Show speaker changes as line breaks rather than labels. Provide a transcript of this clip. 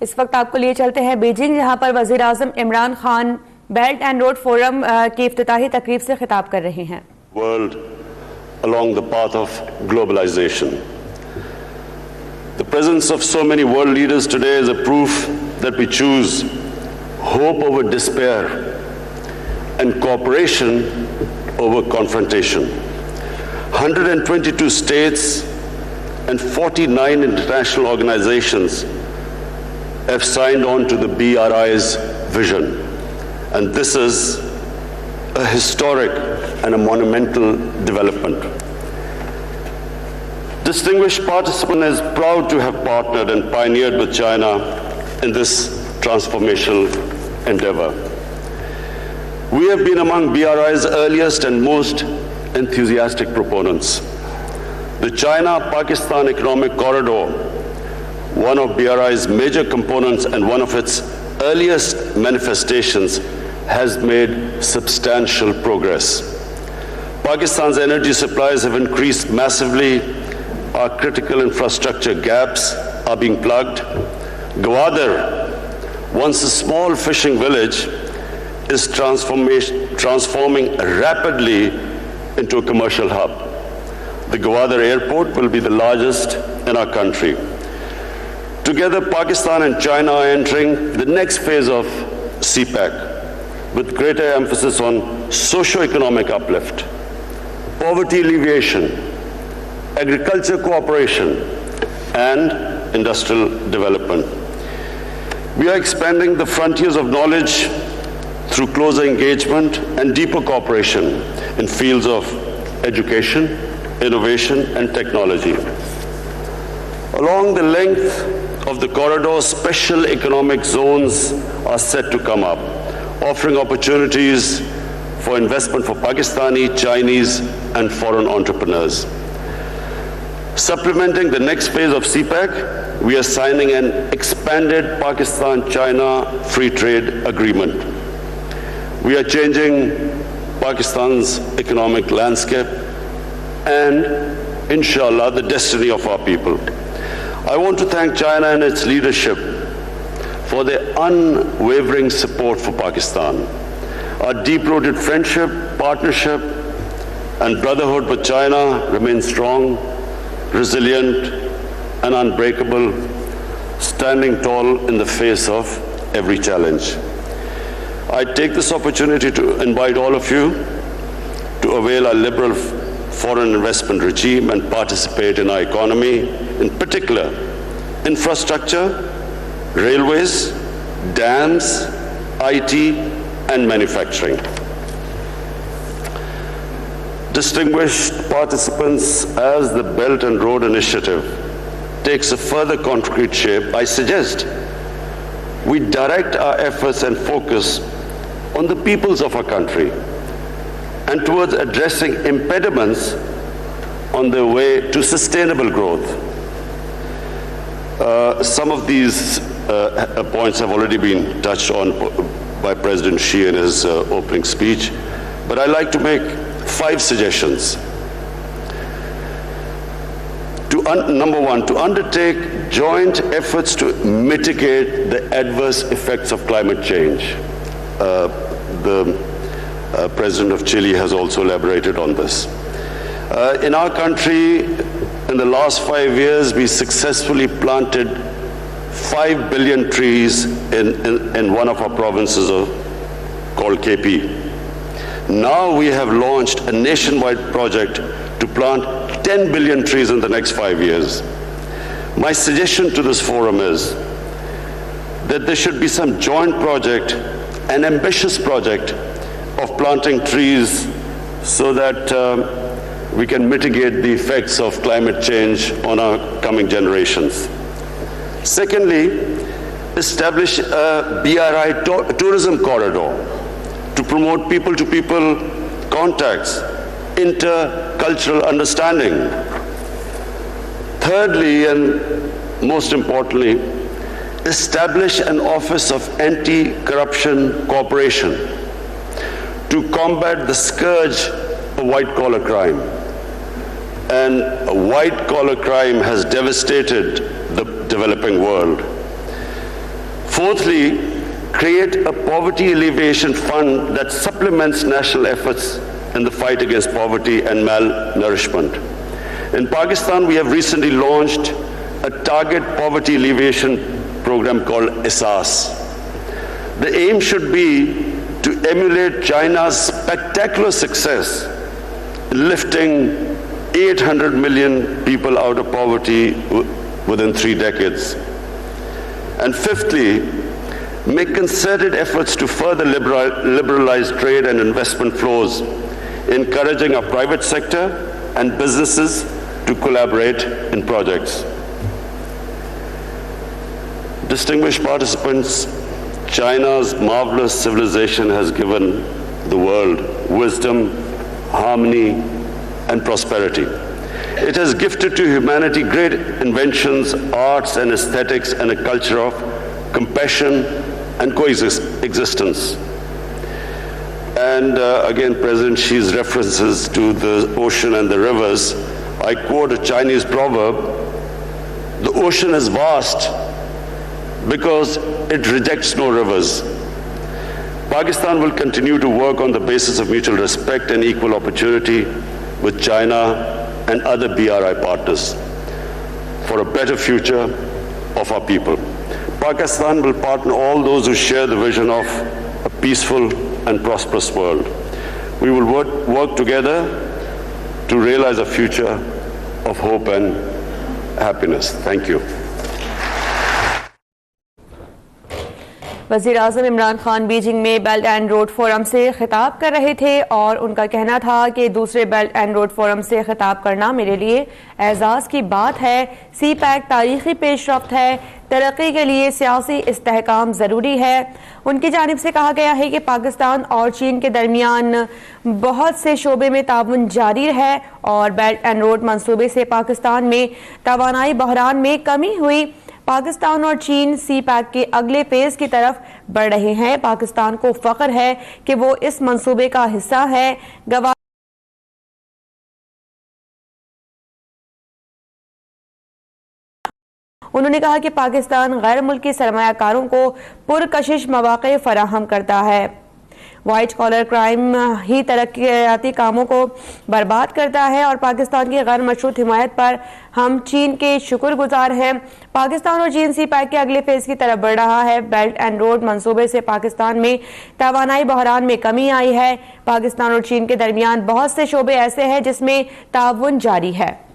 इस वक्त आपको लिए चलते हैं बीजिंग, जहां पर वजीर आजम Imran Khan belt and road forum की इफ्तिताही तकरीब से खिताब कर रहे हैं।
World along the path of globalization. The presence of so many world leaders today is a proof that we choose hope over despair and cooperation over confrontation. 122 states and 49 international organizations have signed on to the BRI's vision, and this is a historic and a monumental development. Distinguished participant is proud to have partnered and pioneered with China in this transformational endeavor. We have been among BRI's earliest and most enthusiastic proponents. The China-Pakistan Economic Corridor, one of BRI's major components and one of its earliest manifestations, has made substantial progress. Pakistan's energy supplies have increased massively. Our critical infrastructure gaps are being plugged. Gwadar, once a small fishing village, is transforming rapidly into a commercial hub. The Gwadar airport will be the largest in our country. Together, Pakistan and China are entering the next phase of CPEC, with greater emphasis on socio-economic uplift, poverty alleviation, agriculture cooperation, and industrial development. We are expanding the frontiers of knowledge through closer engagement and deeper cooperation in fields of education, innovation, and technology. Along the length of the corridor, special economic zones are set to come up, offering opportunities for investment for Pakistani, Chinese, and foreign entrepreneurs. Supplementing the next phase of CPEC, we are signing an expanded Pakistan-China free trade agreement. We are changing Pakistan's economic landscape and, inshallah, the destiny of our people. I want to thank China and its leadership for their unwavering support for Pakistan. Our deep-rooted friendship, partnership, and brotherhood with China remains strong, resilient, and unbreakable, standing tall in the face of every challenge. I take this opportunity to invite all of you to avail our liberal foreign investment regime and participate in our economy, in particular infrastructure, railways, dams, IT, and manufacturing. Distinguished participants, as the Belt and Road Initiative takes a further concrete shape, I suggest we direct our efforts and focus on the peoples of our country and towards addressing impediments on the way to sustainable growth. Some of these points have already been touched on by President Xi in his opening speech, but I'd like to make 5 suggestions. Number 1, to undertake joint efforts to mitigate the adverse effects of climate change. The President of Chile has also elaborated on this. In our country, in the last 5 years, we successfully planted 5 billion trees in one of our provinces called KP. Now we have launched a nationwide project to plant 10 billion trees in the next 5 years. My suggestion to this forum is that there should be some joint project, an ambitious project of planting trees so that we can mitigate the effects of climate change on our coming generations. Secondly, establish a BRI tourism corridor to promote people-to-people contacts, intercultural understanding. Thirdly, and most importantly, establish an Office of Anti-Corruption Cooperation to combat the scourge of white-collar crime. And white-collar crime has devastated the developing world. Fourthly, create a poverty alleviation fund that supplements national efforts in the fight against poverty and malnourishment. In Pakistan, we have recently launched a target poverty alleviation program called ESAS. The aim should be to emulate China's spectacular success in lifting 800 million people out of poverty within 3 decades. And fifthly, make concerted efforts to further liberalize trade and investment flows, encouraging our private sector and businesses to collaborate in projects. Distinguished participants, China's marvelous civilization has given the world wisdom, harmony, and prosperity. It has gifted to humanity great inventions, arts, and aesthetics, and a culture of compassion and coexistence. And again, President Xi's references to the ocean and the rivers, I quote a Chinese proverb, "The ocean is vast because it rejects no rivers." Pakistan will continue to work on the basis of mutual respect and equal opportunity with China and other BRI partners for a better future of our people. Pakistan will partner all those who share the vision of a peaceful and prosperous world. We will work together to realize a future of hope and happiness. Thank you.
वज़ीर आज़म Imran Khan Beijing में belt and road forum से खिताब कर रहे थे और उनका कहना था कि दूसरे बेल्ट एंड रोड फोरम से खिताब करना मेरे लिए एजाज़ की बात है। सी पैक तारीखी पेशरफ्त है, तरक्की के लिए सियासी इस्तेहकाम ज़रूरी है। उनकी जानिब से कहा गया है कि पाकिस्तान और चीन के दरमियान बहुत से शोबे में ताउन जारी है और बेल्ट एंड रोड मंसूबे से पाकिस्तान में तवानाई बहरान में कमी हुई। पाकिस्तान और चीन सी पैक के अगले फेज की तरफ बढ़ रहे हैं। पाकिस्तान को फख्र है कि वो इस मंसूबे का हिस्सा है। गवादर उन्होंने कहा कि पाकिस्तान गैर मुल्की सरमायाकारों को पुरकशिश मौक़े फराहम करता है। वाइट कॉलर क्राइम ही तरक्याती कामों को बर्बाद करता है और पाकिस्तान की गैर मशरूत हिमायत पर हम चीन के शुक्रगुजार हैं। पाकिस्तान और चीन सी पैक के अगले फेज की तरफ बढ़ रहा है। बेल्ट एंड रोड मंसूबे से पाकिस्तान में तवानाई बहरान में कमी आई है। पाकिस्तान और चीन के दरमियान बहुत से शोबे ऐसे हैं जिसमें ताउन जारी है।